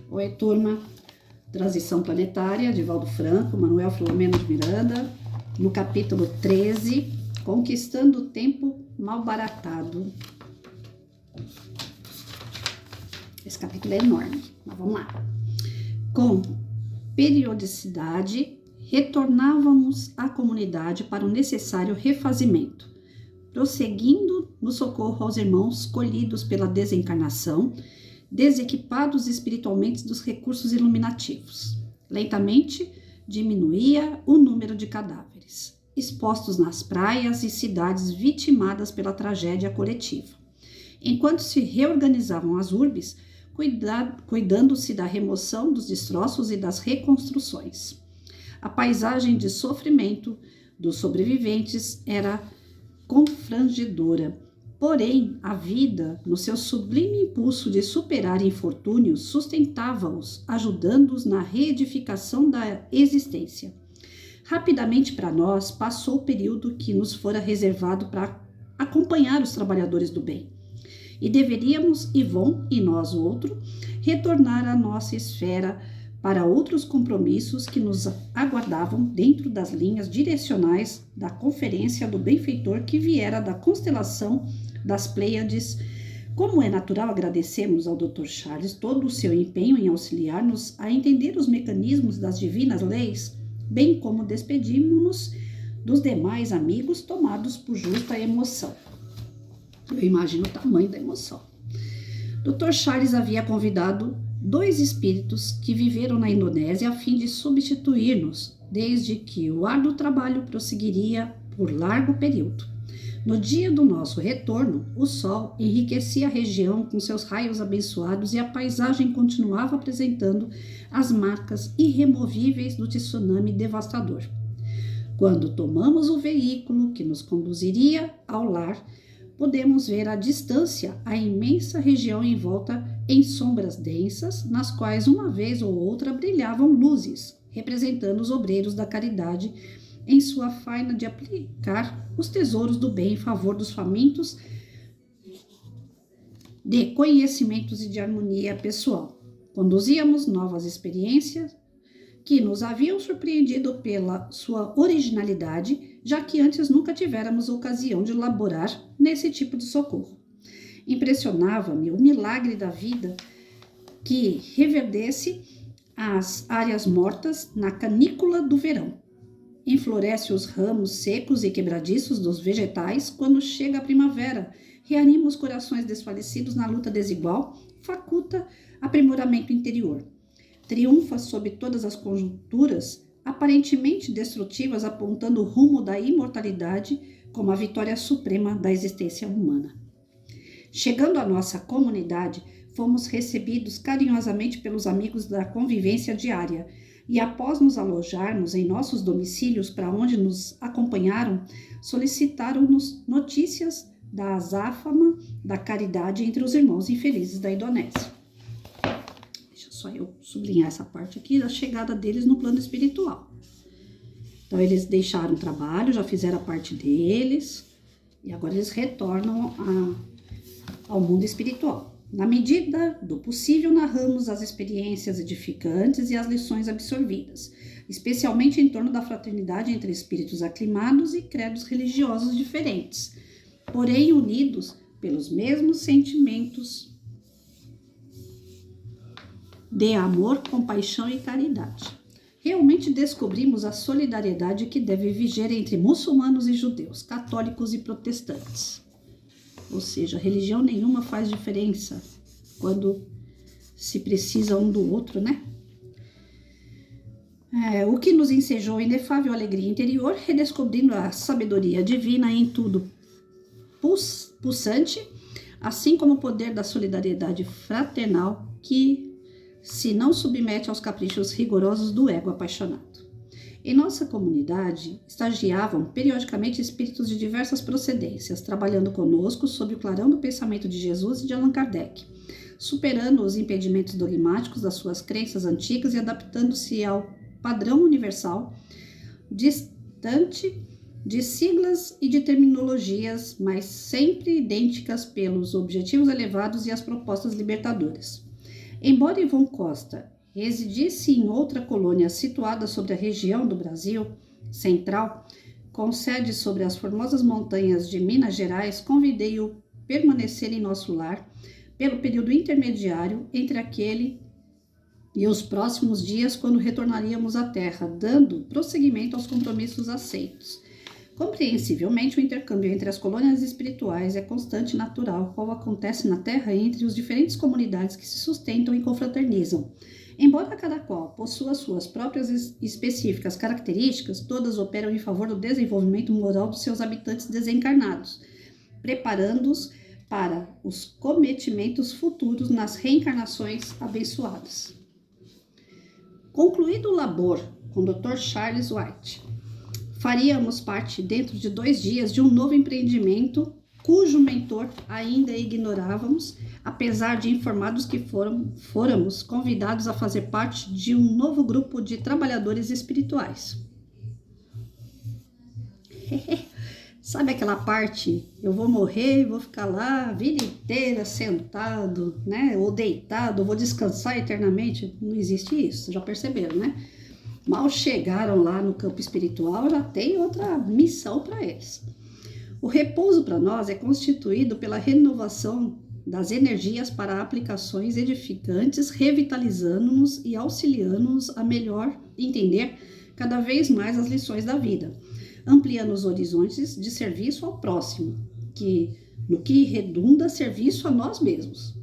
Oi, turma. Transição Planetária, de Valdo Franco, Manuel Filomeno de Miranda, no capítulo 13, Conquistando o Tempo Malbaratado. Esse capítulo é enorme, mas vamos lá. Com periodicidade, retornávamos à comunidade para o necessário refazimento, prosseguindo no socorro aos irmãos colhidos pela desencarnação, desequipados espiritualmente dos recursos iluminativos. Lentamente diminuía o número de cadáveres, expostos nas praias e cidades vitimadas pela tragédia coletiva. Enquanto se reorganizavam as urbes, cuidando-se da remoção dos destroços e das reconstruções. A paisagem de sofrimento dos sobreviventes era confrangedora. Porém, a vida, no seu sublime impulso de superar infortúnios, sustentava-os, ajudando-os na reedificação da existência. Rapidamente para nós, passou o período que nos fora reservado para acompanhar os trabalhadores do bem. E deveríamos, Ivon e nós o outro, retornar à nossa esfera para outros compromissos que nos aguardavam dentro das linhas direcionais da conferência do benfeitor que viera da constelação das Pleiades. Como é natural, agradecemos ao Dr. Charles todo o seu empenho em auxiliar-nos a entender os mecanismos das divinas leis, bem como despedimos-nos dos demais amigos tomados por justa emoção. Eu imagino o tamanho da emoção. Dr. Charles havia convidado 2 espíritos que viveram na Indonésia a fim de substituir-nos, desde que o árduo trabalho prosseguiria por largo período. No dia do nosso retorno, o sol enriquecia a região com seus raios abençoados e a paisagem continuava apresentando as marcas irremovíveis do tsunami devastador. Quando tomamos o veículo que nos conduziria ao lar, podemos ver à distância a imensa região em volta em sombras densas, nas quais uma vez ou outra brilhavam luzes, representando os obreiros da caridade em sua faina de aplicar os tesouros do bem em favor dos famintos de conhecimentos e de harmonia pessoal. Conduzíamos novas experiências que nos haviam surpreendido pela sua originalidade, já que antes nunca tivéramos ocasião de laborar nesse tipo de socorro. Impressionava-me o milagre da vida que reverdece as áreas mortas na canícula do verão. Enfloresce os ramos secos e quebradiços dos vegetais quando chega a primavera, reanima os corações desfalecidos na luta desigual, faculta aprimoramento interior. Triunfa sob todas as conjunturas, aparentemente destrutivas, apontando o rumo da imortalidade como a vitória suprema da existência humana. Chegando à nossa comunidade, fomos recebidos carinhosamente pelos amigos da convivência diária e, após nos alojarmos em nossos domicílios para onde nos acompanharam, solicitaram-nos notícias da azáfama da caridade entre os irmãos infelizes da Indonésia. Só eu sublinhar essa parte aqui da chegada deles no plano espiritual. Então, eles deixaram o trabalho, já fizeram a parte deles, e agora eles retornam ao mundo espiritual. Na medida do possível, narramos as experiências edificantes e as lições absorvidas, especialmente em torno da fraternidade entre espíritos aclimados e credos religiosos diferentes, porém unidos pelos mesmos sentimentos de amor, compaixão e caridade. Realmente descobrimos a solidariedade que deve viger entre muçulmanos e judeus, católicos e protestantes. Ou seja, religião nenhuma faz diferença quando se precisa um do outro, né? O que nos ensejou inefável alegria interior, redescobrindo a sabedoria divina em tudo pulsante, assim como o poder da solidariedade fraternal que se não submete aos caprichos rigorosos do ego apaixonado. Em nossa comunidade, estagiavam periodicamente espíritos de diversas procedências, trabalhando conosco sob o clarão do pensamento de Jesus e de Allan Kardec, superando os impedimentos dogmáticos das suas crenças antigas e adaptando-se ao padrão universal, distante de siglas e de terminologias, mas sempre idênticas pelos objetivos elevados e as propostas libertadoras. Embora Ivon Costa residisse em outra colônia situada sobre a região do Brasil central, com sede sobre as formosas montanhas de Minas Gerais, convidei-o a permanecer em nosso lar pelo período intermediário entre aquele e os próximos dias, quando retornaríamos à Terra, dando prosseguimento aos compromissos aceitos. Compreensivelmente, o intercâmbio entre as colônias espirituais é constante e natural, qual acontece na Terra entre as diferentes comunidades que se sustentam e confraternizam. Embora cada qual possua suas próprias específicas características, todas operam em favor do desenvolvimento moral dos seus habitantes desencarnados, preparando-os para os cometimentos futuros nas reencarnações abençoadas. Concluído o labor com o Dr. Charles White, faríamos parte, dentro de 2 dias, de um novo empreendimento, cujo mentor ainda ignorávamos, apesar de informados que fôramos convidados a fazer parte de um novo grupo de trabalhadores espirituais. Sabe aquela parte, eu vou morrer e vou ficar lá a vida inteira sentado, né? Ou deitado, vou descansar eternamente? Não existe isso, já perceberam, né? Mal chegaram lá no campo espiritual, já tem outra missão para eles. O repouso para nós é constituído pela renovação das energias para aplicações edificantes, revitalizando-nos e auxiliando-nos a melhor entender cada vez mais as lições da vida, ampliando os horizontes de serviço ao próximo, no que redunda serviço a nós mesmos.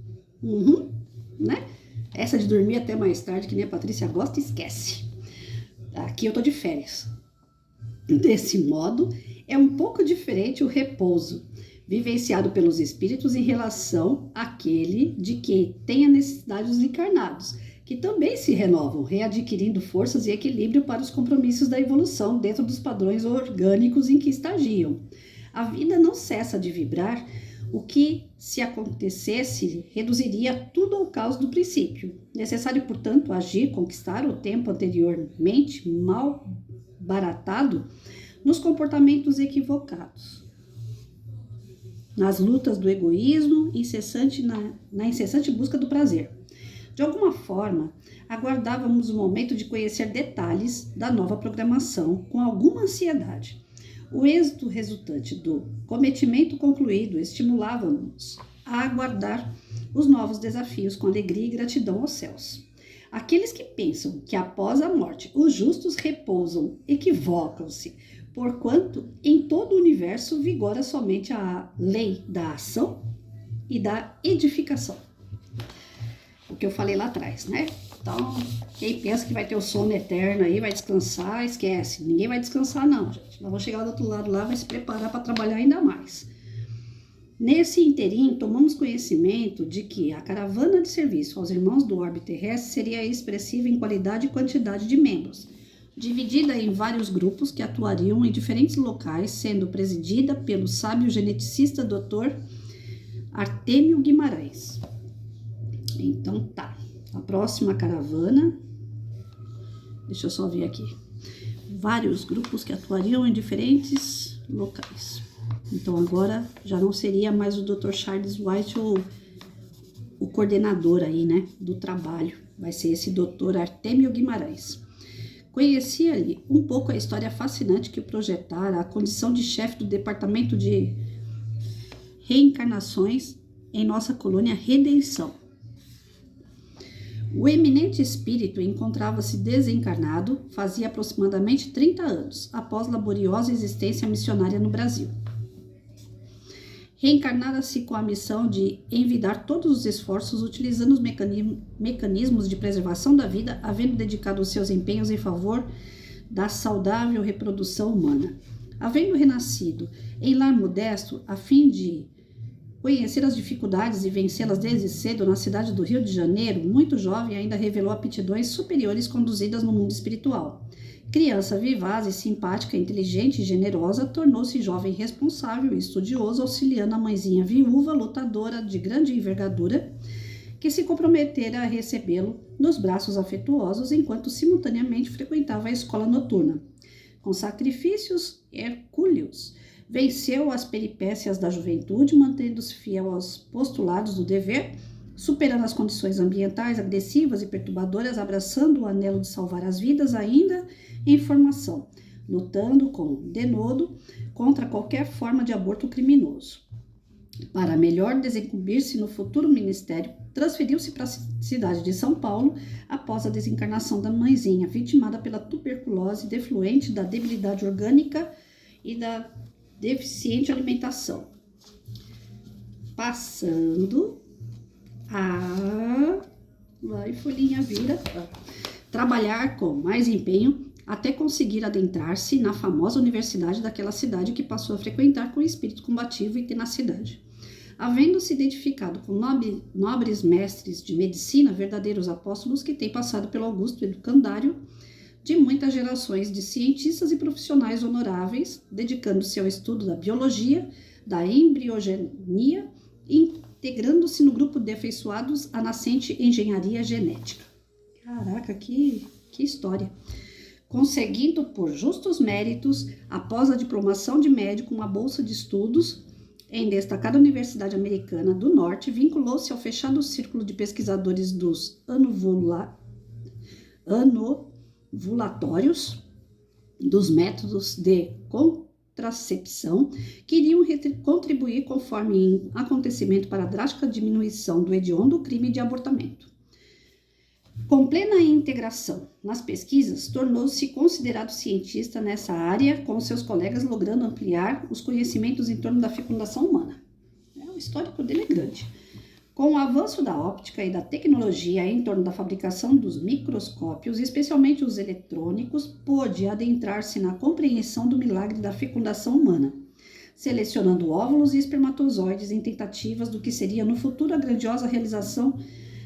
Né? Essa de dormir até mais tarde, que nem a Patrícia gosta, esquece. Aqui eu tô de férias. Desse modo, é um pouco diferente o repouso vivenciado pelos espíritos em relação àquele de que tem a necessidade dos encarnados, que também se renovam, readquirindo forças e equilíbrio para os compromissos da evolução dentro dos padrões orgânicos em que estagiam. A vida não cessa de vibrar, o que, se acontecesse, reduziria tudo ao caos do princípio. Necessário, portanto, agir, conquistar o tempo anteriormente mal baratado nos comportamentos equivocados, nas lutas do egoísmo, na incessante busca do prazer. De alguma forma, aguardávamos o momento de conhecer detalhes da nova programação com alguma ansiedade. O êxito resultante do cometimento concluído estimulava-nos a aguardar os novos desafios com alegria e gratidão aos céus. Aqueles que pensam que após a morte os justos repousam equivocam-se, porquanto em todo o universo vigora somente a lei da ação e da edificação. O que eu falei lá atrás, né? Então, quem pensa que vai ter o sono eterno aí, vai descansar, esquece. Ninguém vai descansar não, gente. Nós vamos chegar do outro lado lá, vai se preparar para trabalhar ainda mais. Nesse interim, tomamos conhecimento de que a caravana de serviço aos irmãos do orbe terrestre seria expressiva em qualidade e quantidade de membros, dividida em vários grupos que atuariam em diferentes locais, sendo presidida pelo sábio geneticista Dr. Artêmio Guimarães. Então tá, a próxima caravana, deixa eu só ver aqui, vários grupos que atuariam em diferentes locais. Então agora já não seria mais o Dr. Charles White o coordenador aí, né, do trabalho, vai ser esse Dr. Artêmio Guimarães. Conheci ali um pouco a história fascinante que projetara a condição de chefe do departamento de reencarnações em nossa colônia Redenção. O eminente espírito encontrava-se desencarnado fazia aproximadamente 30 anos, após laboriosa existência missionária no Brasil. Reencarnara-se com a missão de envidar todos os esforços utilizando os mecanismos de preservação da vida, havendo dedicado os seus empenhos em favor da saudável reprodução humana. Havendo renascido em lar modesto, a fim de conhecer as dificuldades e vencê-las desde cedo na cidade do Rio de Janeiro, muito jovem ainda revelou aptidões superiores conduzidas no mundo espiritual. Criança vivaz e simpática, inteligente e generosa, tornou-se jovem responsável e estudioso, auxiliando a mãezinha viúva, lutadora de grande envergadura, que se comprometera a recebê-lo nos braços afetuosos, enquanto simultaneamente frequentava a escola noturna. Com sacrifícios hercúleos, venceu as peripécias da juventude, mantendo-se fiel aos postulados do dever, superando as condições ambientais agressivas e perturbadoras, abraçando o anelo de salvar as vidas ainda em formação, lutando com denodo contra qualquer forma de aborto criminoso. Para melhor desincumbir-se no futuro ministério, transferiu-se para a cidade de São Paulo após a desencarnação da mãezinha, vitimada pela tuberculose defluente da debilidade orgânica e da deficiente alimentação. Passando a... Vai, folhinha, vira. Trabalhar com mais empenho até conseguir adentrar-se na famosa universidade daquela cidade que passou a frequentar com espírito combativo e tenacidade. Havendo-se identificado com nobres mestres de medicina, verdadeiros apóstolos que têm passado pelo augusto educandário de muitas gerações de cientistas e profissionais honoráveis, dedicando-se ao estudo da biologia, da embriogenia, integrando-se no grupo de afeiçoados à nascente engenharia genética. Caraca, que história! Conseguindo por justos méritos, após a diplomação de médico, uma bolsa de estudos em destacada Universidade Americana do Norte, vinculou-se ao fechado círculo de pesquisadores dos anovulatórios, dos métodos de contracepção, que iriam contribuir conforme acontecimento para a drástica diminuição do hediondo crime de abortamento. Com plena integração nas pesquisas, tornou-se considerado cientista nessa área, com seus colegas logrando ampliar os conhecimentos em torno da fecundação humana. O histórico dele é grande. Com o avanço da óptica e da tecnologia em torno da fabricação dos microscópios, especialmente os eletrônicos, pôde adentrar-se na compreensão do milagre da fecundação humana, selecionando óvulos e espermatozoides em tentativas do que seria no futuro a grandiosa realização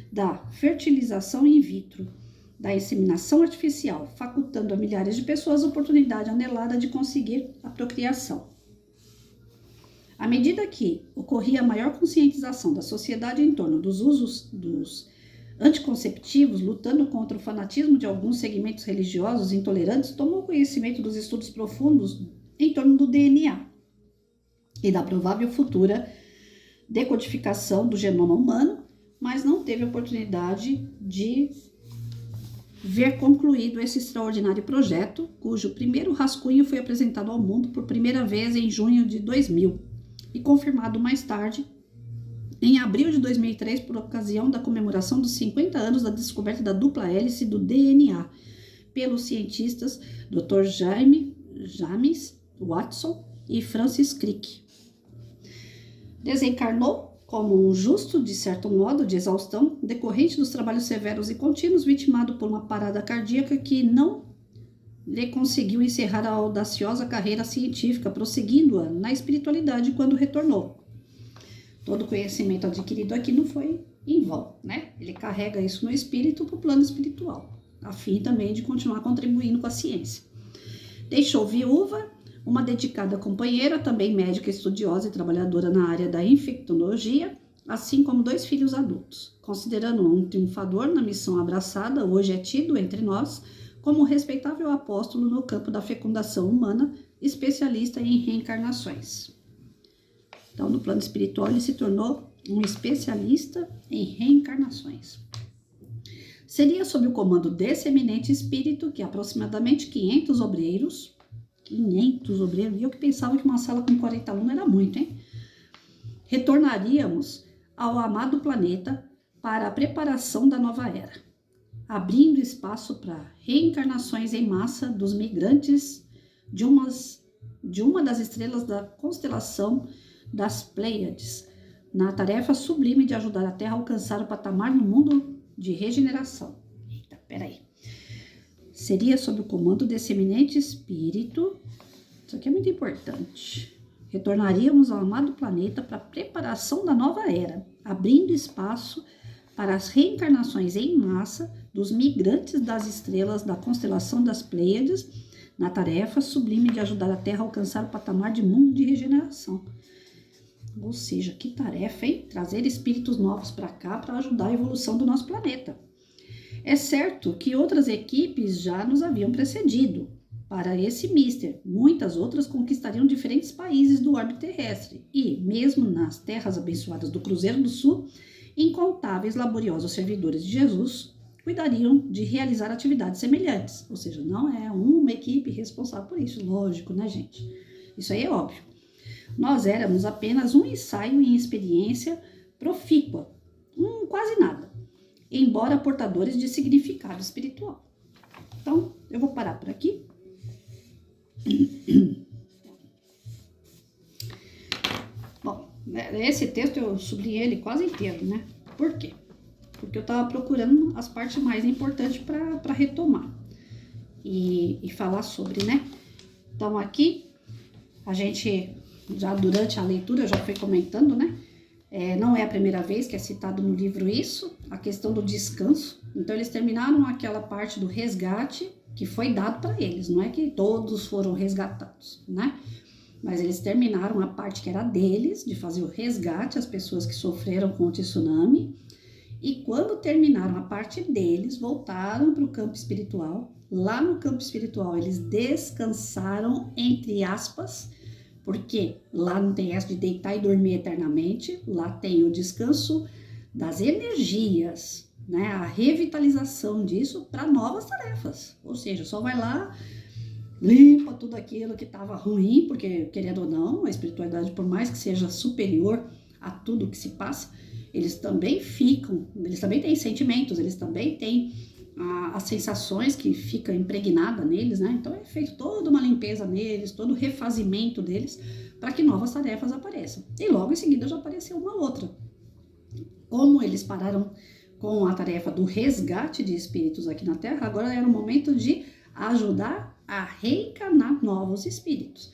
da fertilização in vitro, da inseminação artificial, facultando a milhares de pessoas a oportunidade anelada de conseguir a procriação. À medida que ocorria a maior conscientização da sociedade em torno dos usos dos anticonceptivos, lutando contra o fanatismo de alguns segmentos religiosos intolerantes, tomou conhecimento dos estudos profundos em torno do DNA e da provável futura decodificação do genoma humano, mas não teve oportunidade de ver concluído esse extraordinário projeto, cujo primeiro rascunho foi apresentado ao mundo por primeira vez em junho de 2000 e confirmado mais tarde, em abril de 2003, por ocasião da comemoração dos 50 anos da descoberta da dupla hélice do DNA, pelos cientistas Dr. James Watson e Francis Crick. Desencarnou como um justo, de certo modo, de exaustão, decorrente dos trabalhos severos e contínuos, vitimado por uma parada cardíaca que não lhe conseguiu encerrar a audaciosa carreira científica, prosseguindo-a na espiritualidade quando retornou. Todo o conhecimento adquirido aqui não foi em vão, né? Ele carrega isso no espírito para o plano espiritual, a fim também de continuar contribuindo com a ciência. Deixou viúva, uma dedicada companheira, também médica estudiosa e trabalhadora na área da infectologia, assim como 2 filhos adultos. Considerando um triunfador na missão abraçada, hoje é tido entre nós como um respeitável apóstolo no campo da fecundação humana, especialista em reencarnações. Então, no plano espiritual, ele se tornou um especialista em reencarnações. Seria sob o comando desse eminente espírito que aproximadamente 500 obreiros, e eu que pensava que uma sala com 40 alunos era muito, hein? Retornaríamos ao amado planeta para a preparação da nova era, abrindo espaço para reencarnações em massa dos migrantes de uma das estrelas da constelação das Pleiades, na tarefa sublime de ajudar a Terra a alcançar o patamar no mundo de regeneração. Eita, peraí. Seria sob o comando desse eminente espírito, isso aqui é muito importante, retornaríamos ao amado planeta para a preparação da nova era, abrindo espaço para as reencarnações em massa dos migrantes das estrelas da constelação das Pleiades, na tarefa sublime de ajudar a Terra a alcançar o patamar de mundo de regeneração. Ou seja, que tarefa, hein? Trazer espíritos novos para cá para ajudar a evolução do nosso planeta. É certo que outras equipes já nos haviam precedido. Para esse mister, muitas outras conquistariam diferentes países do orbe terrestre e, mesmo nas terras abençoadas do Cruzeiro do Sul, incontáveis laboriosos servidores de Jesus cuidariam de realizar atividades semelhantes. Ou seja, não é uma equipe responsável por isso, lógico, né, gente? Isso aí é óbvio. Nós éramos apenas um ensaio em experiência profícua, quase nada, embora portadores de significado espiritual. Então, eu vou parar por aqui. Bom, esse texto eu sublinhei ele quase inteiro, né? Por quê? Porque eu estava procurando as partes mais importantes para retomar e falar sobre, né? Então, aqui, a gente, já durante a leitura, eu já fui comentando, né? Não é a primeira vez que é citado no livro isso, a questão do descanso. Então, eles terminaram aquela parte do resgate que foi dado para eles, não é que todos foram resgatados, né? Mas eles terminaram a parte que era deles, de fazer o resgate às pessoas que sofreram com o tsunami. E quando terminaram a parte deles, voltaram para o campo espiritual. Lá no campo espiritual, eles descansaram, entre aspas, porque lá não tem essa de deitar e dormir eternamente. Lá tem o descanso das energias, né? A revitalização disso para novas tarefas. Ou seja, só vai lá, limpa tudo aquilo que estava ruim, porque, querendo ou não, a espiritualidade, por mais que seja superior a tudo que se passa, eles também têm sentimentos, eles também têm as sensações que ficam impregnadas neles, né? Então é feito toda uma limpeza neles, todo o refazimento deles, para que novas tarefas apareçam. E logo em seguida já apareceu uma outra. Como eles pararam com a tarefa do resgate de espíritos aqui na Terra, agora era o momento de ajudar a reencarnar novos espíritos.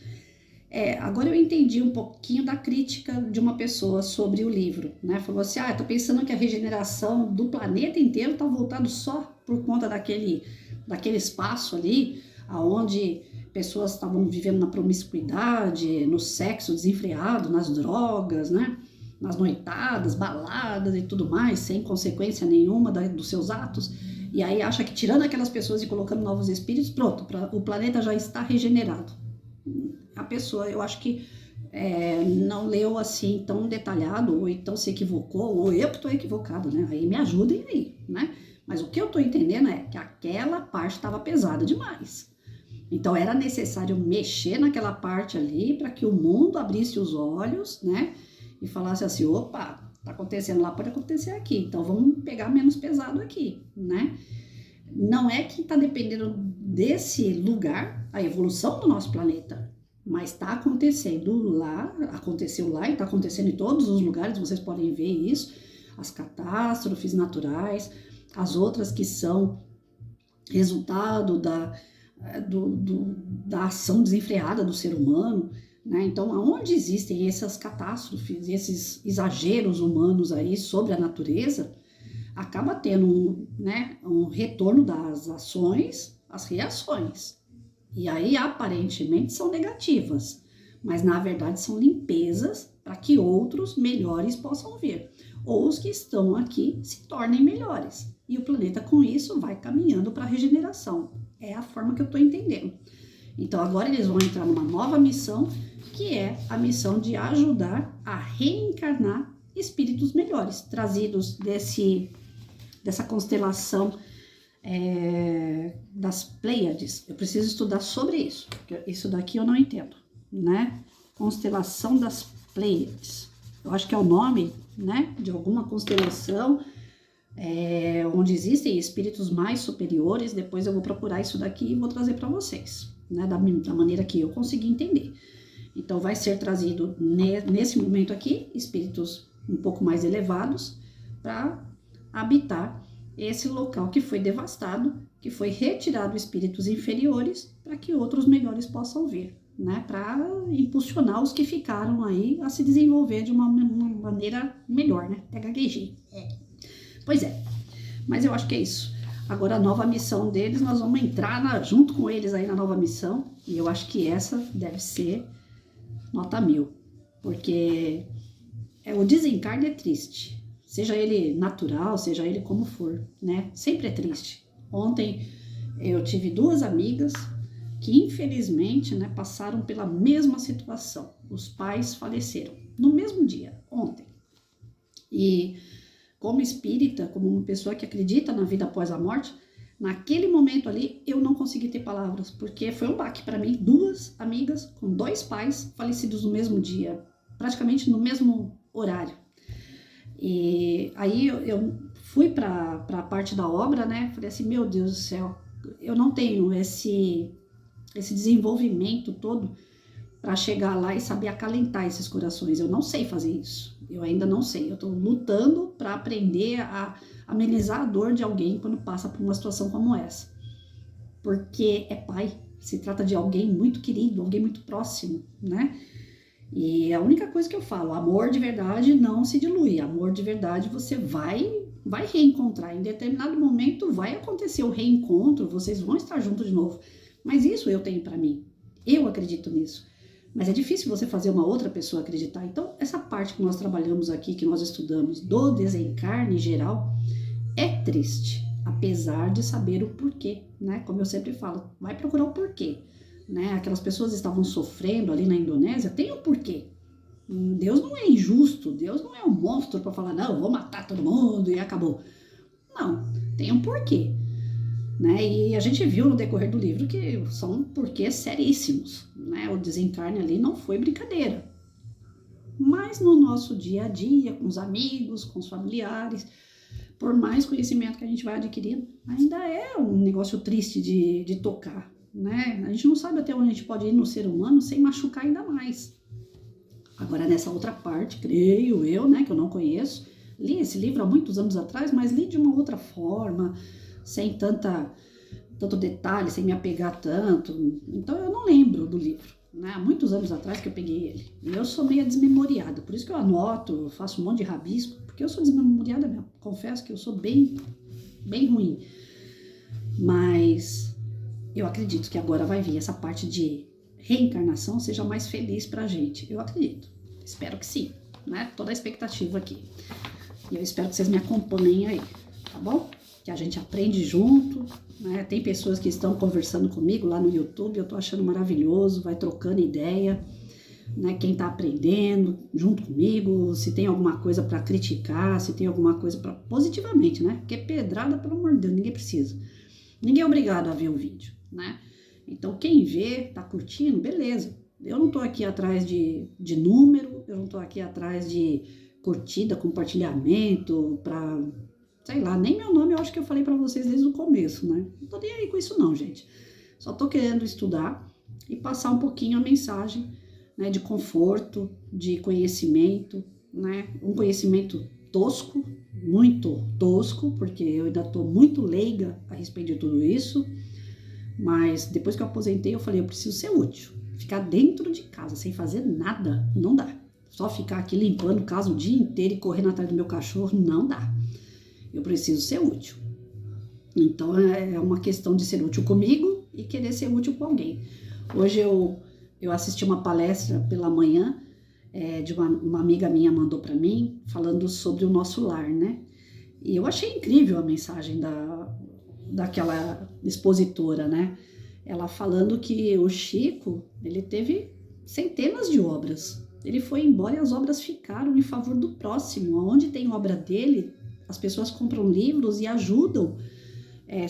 Agora eu entendi um pouquinho da crítica de uma pessoa sobre o livro, né? Falou assim, tô pensando que a regeneração do planeta inteiro tá voltado só por conta daquele espaço ali, aonde pessoas estavam vivendo na promiscuidade, no sexo desenfreado, nas drogas, né? Nas noitadas, baladas e tudo mais, sem consequência nenhuma dos seus atos. E aí acha que tirando aquelas pessoas e colocando novos espíritos, pronto, o planeta já está regenerado. A pessoa, eu acho que não leu assim tão detalhado, ou então se equivocou, ou eu que estou equivocada, né? Aí me ajudem aí, né? Mas o que eu estou entendendo é que aquela parte estava pesada demais. Então era necessário mexer naquela parte ali para que o mundo abrisse os olhos, né? E falasse assim, opa, tá acontecendo lá, pode acontecer aqui, então vamos pegar menos pesado aqui, né? Não é que está dependendo desse lugar a evolução do nosso planeta, mas está acontecendo lá, aconteceu lá e está acontecendo em todos os lugares, vocês podem ver isso, as catástrofes naturais, as outras que são resultado da ação desenfreada do ser humano, né? Então, aonde existem essas catástrofes, esses exageros humanos aí sobre a natureza, acaba tendo um retorno das ações, as reações. E aí, aparentemente, são negativas, mas na verdade são limpezas para que outros melhores possam vir. Ou os que estão aqui se tornem melhores. E o planeta, com isso, vai caminhando para a regeneração. É a forma que eu estou entendendo. Então, agora eles vão entrar numa nova missão, que é a missão de ajudar a reencarnar espíritos melhores, trazidos dessa constelação das Pleiades. Eu preciso estudar sobre isso, porque isso daqui eu não entendo, né? Constelação das Pleiades. Eu acho que é o nome, né, de alguma constelação onde existem espíritos mais superiores. Depois eu vou procurar isso daqui e vou trazer para vocês, né, da maneira que eu consegui entender. Então vai ser trazido nesse momento aqui espíritos um pouco mais elevados para habitar esse local que foi devastado, que foi retirado espíritos inferiores para que outros melhores possam vir, né? Para impulsionar os que ficaram aí a se desenvolver de uma maneira melhor, né? Até gaguejei. Pois é, mas eu acho que é isso. Agora a nova missão deles, nós vamos entrar junto com eles aí na nova missão, e eu acho que essa deve ser nota 1000, porque o desencarne é triste. Seja ele natural, seja ele como for, né? Sempre é triste. Ontem eu tive 2 amigas que infelizmente, né, passaram pela mesma situação. Os pais faleceram no mesmo dia, ontem. E como espírita, como uma pessoa que acredita na vida após a morte, naquele momento ali eu não consegui ter palavras, porque foi um baque para mim. 2 amigas com 2 pais falecidos no mesmo dia, praticamente no mesmo horário. E aí eu fui para a parte da obra, né? Falei assim, meu Deus do céu, eu não tenho esse desenvolvimento todo para chegar lá e saber acalentar esses corações. Eu não sei fazer isso. Eu ainda não sei. Eu estou lutando para aprender a amenizar a dor de alguém quando passa por uma situação como essa. Porque é pai, se trata de alguém muito querido, alguém muito próximo, né? E a única coisa que eu falo, amor de verdade não se dilui. Amor de verdade você vai reencontrar. Em determinado momento vai acontecer o reencontro, vocês vão estar juntos de novo. Mas isso eu tenho para mim. Eu acredito nisso. Mas é difícil você fazer uma outra pessoa acreditar. Então, essa parte que nós trabalhamos aqui, que nós estudamos do desencarne geral, é triste, apesar de saber o porquê, né? Como eu sempre falo, vai procurar o porquê, né? Aquelas pessoas estavam sofrendo ali na Indonésia, tem um porquê. Deus não é injusto, Deus não é um monstro para falar, não, vou matar todo mundo e acabou. Não, tem um porquê. Né? E a gente viu no decorrer do livro que são porquês seríssimos, né? O desencarne ali não foi brincadeira. Mas no nosso dia a dia, com os amigos, com os familiares, por mais conhecimento que a gente vai adquirindo, ainda é um negócio triste de tocar, né? A gente não sabe até onde a gente pode ir no ser humano sem machucar ainda mais. Agora, nessa outra parte, creio eu, né, que eu não conheço, li esse livro há muitos anos atrás, mas li de uma outra forma, sem tanto detalhe, sem me apegar tanto. Então eu não lembro do livro, né? Há muitos anos atrás que eu peguei ele. E eu sou meio desmemoriada, por isso que eu anoto, faço um monte de rabisco, porque eu sou desmemoriada mesmo. Confesso que eu sou bem ruim. Mas eu acredito que agora vai vir essa parte de reencarnação seja mais feliz pra gente. Eu acredito. Espero que sim, né? Toda a expectativa aqui. E eu espero que vocês me acompanhem aí, tá bom? Que a gente aprende junto, né? Tem pessoas que estão conversando comigo lá no YouTube, eu tô achando maravilhoso, vai trocando ideia, né? Quem tá aprendendo junto comigo, se tem alguma coisa para criticar, se tem alguma coisa para positivamente, né? Porque pedrada, pelo amor de Deus, ninguém precisa. Ninguém é obrigado a ver o vídeo, né? Então quem vê, tá curtindo, beleza. Eu não tô aqui atrás de número, eu não tô aqui atrás de curtida, compartilhamento, pra... sei lá, nem meu nome eu acho que eu falei pra vocês desde o começo, né? Não tô nem aí com isso não, gente. Só tô querendo estudar e passar um pouquinho a mensagem, né, de conforto, de conhecimento, né? Um conhecimento tosco, muito tosco, porque eu ainda tô muito leiga a respeito de tudo isso. Mas depois que eu aposentei, eu falei, eu preciso ser útil. Ficar dentro de casa sem fazer nada, não dá. Só ficar aqui limpando casa o dia inteiro e correndo atrás do meu cachorro, não dá. Eu preciso ser útil. Então é uma questão de ser útil comigo e querer ser útil com alguém. Hoje eu assisti uma palestra pela manhã, de uma amiga minha mandou para mim, falando sobre o nosso lar, né? E eu achei incrível a mensagem daquela expositora, né? Ela falando que o Chico, ele teve centenas de obras. Ele foi embora e as obras ficaram em favor do próximo. Onde tem obra dele, as pessoas compram livros e ajudam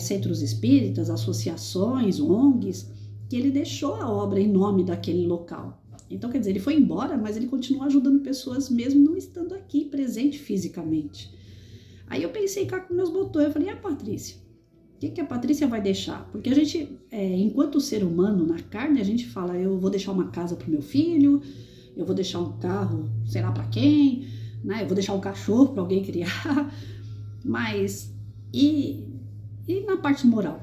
centros espíritas, associações, ONGs, que ele deixou a obra em nome daquele local. Então, quer dizer, ele foi embora, mas ele continua ajudando pessoas mesmo não estando aqui, presente fisicamente. Aí eu pensei cá com meus botões, eu falei, e a Patrícia? O que a Patrícia vai deixar? Porque a gente, enquanto ser humano na carne, a gente fala, eu vou deixar uma casa pro meu filho, eu vou deixar um carro, sei lá pra quem, né? Eu vou deixar um cachorro para alguém criar. Mas, e na parte moral?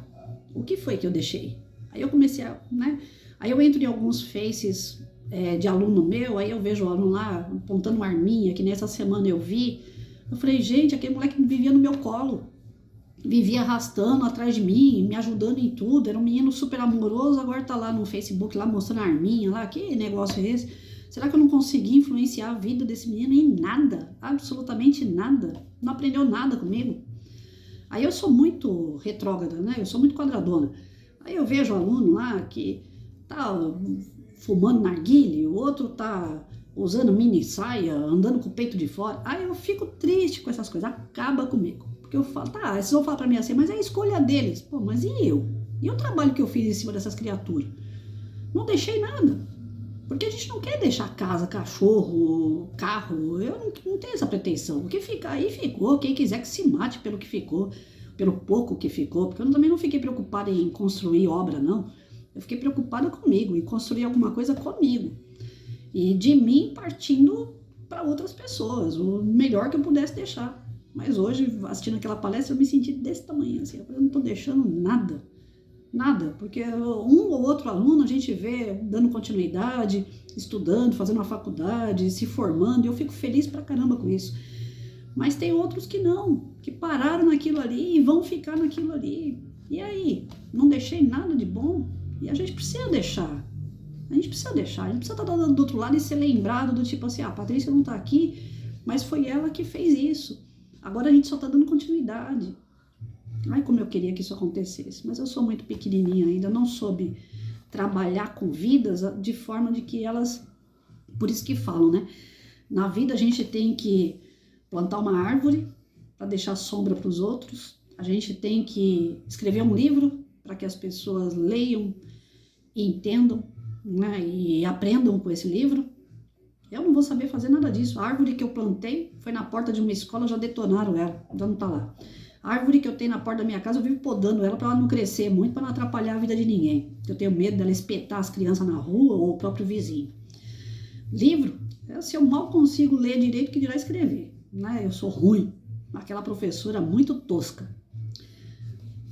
O que foi que eu deixei? Aí eu comecei a, né? Aí eu entro em alguns faces de aluno meu, aí eu vejo o aluno lá apontando uma arminha, que nessa semana eu vi. Eu falei, gente, aquele moleque vivia no meu colo. Vivia arrastando atrás de mim, me ajudando em tudo, era um menino super amoroso, agora tá lá no Facebook, lá mostrando a arminha, lá, que negócio é esse? Será que eu não consegui influenciar a vida desse menino em nada? Absolutamente nada. Não aprendeu nada comigo. Aí eu sou muito retrógrada, né? Eu sou muito quadradona. Aí eu vejo o aluno lá que tá fumando narguilé, o outro tá usando mini saia, andando com o peito de fora. Aí eu fico triste com essas coisas, acaba comigo. Porque eu falo, tá, vocês vão falar pra mim assim, mas é a escolha deles. Pô, mas e eu? E o trabalho que eu fiz em cima dessas criaturas? Não deixei nada. Porque a gente não quer deixar casa, cachorro, carro. Eu não tenho essa pretensão. O que ficar aí ficou. Quem quiser que se mate pelo que ficou, pelo pouco que ficou. Porque eu também não fiquei preocupada em construir obra, não. Eu fiquei preocupada comigo, em construir alguma coisa comigo. E de mim partindo para outras pessoas, o melhor que eu pudesse deixar. Mas hoje, assistindo aquela palestra, eu me senti desse tamanho, assim, eu não estou deixando nada, nada, porque um ou outro aluno a gente vê dando continuidade, estudando, fazendo uma faculdade, se formando, e eu fico feliz pra caramba com isso. Mas tem outros que não, que pararam naquilo ali e vão ficar naquilo ali. E aí? Não deixei nada de bom? E a gente precisa deixar. A gente precisa estar do outro lado e ser lembrado do tipo assim, a Patrícia não tá aqui, mas foi ela que fez isso. Agora a gente só tá dando continuidade. Ai, como eu queria que isso acontecesse, mas eu sou muito pequenininha ainda, não soube trabalhar com vidas de forma de que elas, por isso que falam, né? Na vida a gente tem que plantar uma árvore para deixar sombra para os outros, a gente tem que escrever um livro para que as pessoas leiam e entendam, né, e aprendam com esse livro. Eu não vou saber fazer nada disso. A árvore que eu plantei foi na porta de uma escola, já detonaram ela, já não tá lá. A árvore que eu tenho na porta da minha casa, eu vivo podando ela para ela não crescer muito, para não atrapalhar a vida de ninguém. Eu tenho medo dela espetar as crianças na rua ou o próprio vizinho. Livro, se eu mal consigo ler direito, que dirá escrever, né? Eu sou ruim, aquela professora muito tosca.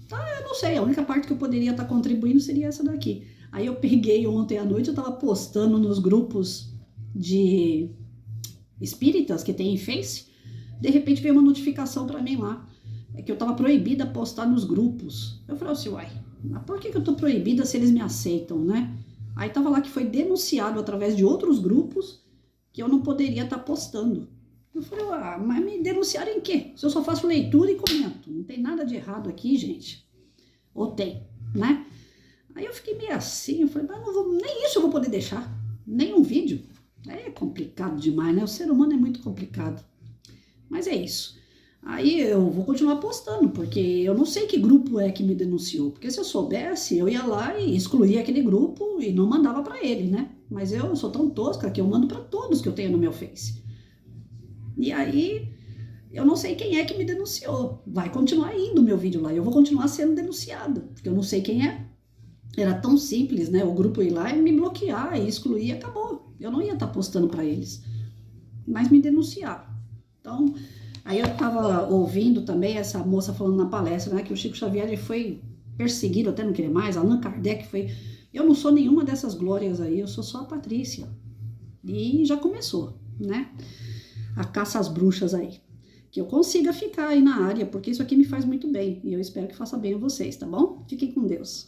Eu não sei, a única parte que eu poderia estar contribuindo seria essa daqui. Aí eu peguei ontem à noite, eu estava postando nos grupos de espíritas que tem em Face, de repente veio uma notificação para mim lá, que eu estava proibida de postar nos grupos. Eu falei assim, uai, mas por que eu tô proibida se eles me aceitam, né? Aí tava lá que foi denunciado através de outros grupos que eu não poderia estar postando. Eu falei, mas me denunciaram em quê? Se eu só faço leitura e comento, não tem nada de errado aqui, gente. Ou tem, né? Aí eu fiquei meio assim, eu falei, mas não vou, nem isso eu vou poder deixar, nem um vídeo. É complicado demais, né? O ser humano é muito complicado. Mas é isso. Aí eu vou continuar postando, porque eu não sei que grupo é que me denunciou. Porque se eu soubesse, eu ia lá e excluía aquele grupo e não mandava para ele, né? Mas eu sou tão tosca que eu mando para todos que eu tenho no meu Face. E aí eu não sei quem é que me denunciou. Vai continuar indo o meu vídeo lá, eu vou continuar sendo denunciada, porque eu não sei quem é. Era tão simples, né? O grupo ir lá e me bloquear e excluir e acabou. Eu não ia estar postando para eles, mas me denunciaram. Então, aí eu estava ouvindo também essa moça falando na palestra, né? Que o Chico Xavier ele foi perseguido até não querer mais, Allan Kardec foi... Eu não sou nenhuma dessas glórias aí, eu sou só a Patrícia. E já começou, né? A caça às bruxas aí. Que eu consiga ficar aí na área, porque isso aqui me faz muito bem. E eu espero que faça bem a vocês, tá bom? Fiquem com Deus.